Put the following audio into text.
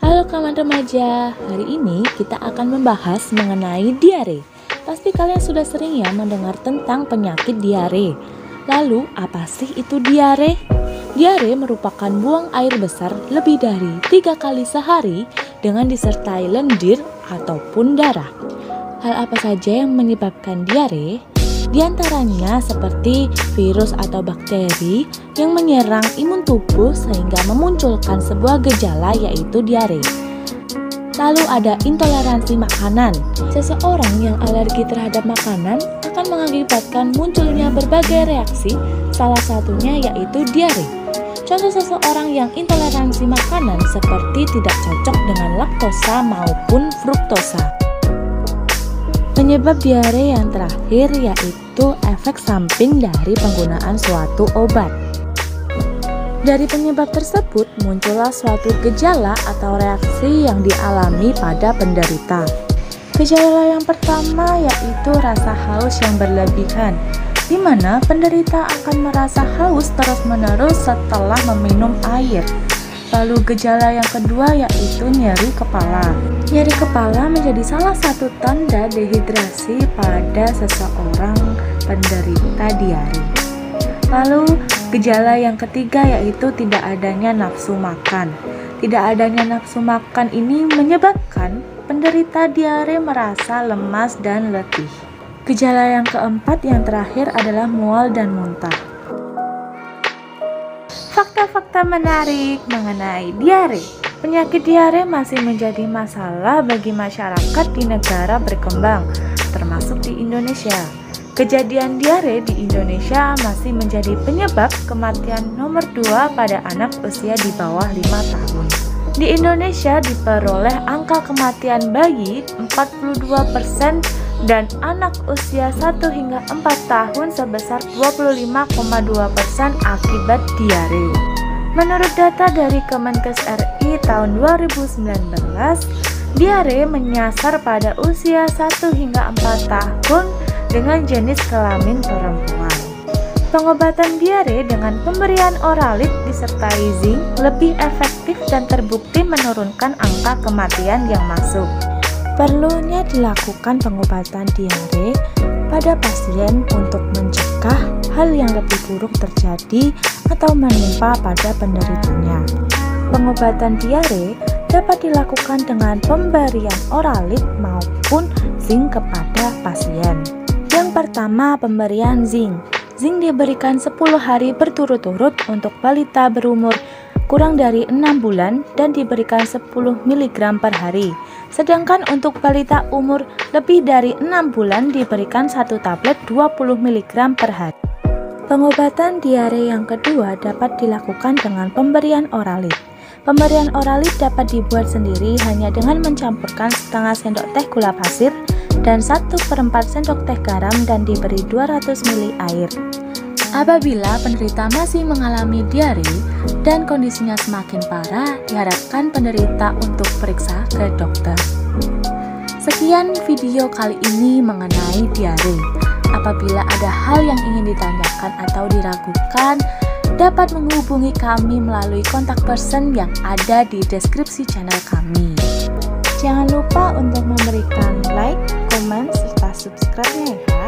Halo kawan remaja, hari ini kita akan membahas mengenai diare. Pasti kalian sudah sering ya mendengar tentang penyakit diare. Lalu apa sih itu diare? Diare merupakan buang air besar lebih dari 3 kali sehari dengan disertai lendir ataupun darah. Hal apa saja yang menyebabkan diare? Di antaranya seperti virus atau bakteri yang menyerang imun tubuh sehingga memunculkan sebuah gejala yaitu diare. Lalu ada intoleransi makanan. Seseorang yang alergi terhadap makanan akan mengakibatkan munculnya berbagai reaksi, salah satunya yaitu diare. Contoh seseorang yang intoleransi makanan seperti tidak cocok dengan laktosa maupun fruktosa. Penyebab diare yang terakhir yaitu efek samping dari penggunaan suatu obat. Dari penyebab tersebut muncullah suatu gejala atau reaksi yang dialami pada penderita. Gejala yang pertama yaitu rasa haus yang berlebihan, di mana penderita akan merasa haus terus-menerus setelah meminum air. Lalu gejala yang kedua yaitu nyeri kepala. Nyeri kepala menjadi salah satu tanda dehidrasi pada seseorang penderita diare. Lalu gejala yang ketiga yaitu tidak adanya nafsu makan. Tidak adanya nafsu makan ini menyebabkan penderita diare merasa lemas dan letih. Gejala yang keempat yang terakhir adalah mual dan muntah. Fakta-fakta menarik mengenai diare. Penyakit diare masih menjadi masalah bagi masyarakat di negara berkembang, termasuk di Indonesia. Kejadian diare di Indonesia masih menjadi penyebab kematian nomor 2 pada anak usia di bawah 5 tahun. Di Indonesia diperoleh angka kematian bayi 42% dan anak usia 1 hingga 4 tahun sebesar 25,2% akibat diare. Menurut data dari Kemenkes RI tahun 2019, diare menyasar pada usia 1 hingga 4 tahun dengan jenis kelamin perempuan. Pengobatan diare dengan pemberian oralit disertai zinc lebih efektif dan terbukti menurunkan angka kematian yang masuk. Perlunya dilakukan pengobatan diare pada pasien untuk mencegah hal yang lebih buruk terjadi atau menimpa pada penderitanya. Pengobatan diare dapat dilakukan dengan pemberian oralit maupun zinc kepada pasien. Yang pertama, pemberian zinc. Zinc diberikan 10 hari berturut-turut untuk balita berumur kurang dari 6 bulan dan diberikan 10 mg per hari. Sedangkan untuk balita umur lebih dari 6 bulan diberikan 1 tablet 20 mg per hari. Pengobatan diare yang kedua dapat dilakukan dengan pemberian oralit. Pemberian oralit dapat dibuat sendiri hanya dengan mencampurkan setengah sendok teh gula pasir dan 1/4 sendok teh garam dan diberi 200 ml air. Apabila penderita masih mengalami diare dan kondisinya semakin parah, diharapkan penderita untuk periksa ke dokter. Sekian video kali ini mengenai diare. Apabila ada hal yang ingin ditanyakan atau diragukan, dapat menghubungi kami melalui kontak person yang ada di deskripsi channel kami. Jangan lupa untuk memberikan like, komen, serta subscribe-nya ya.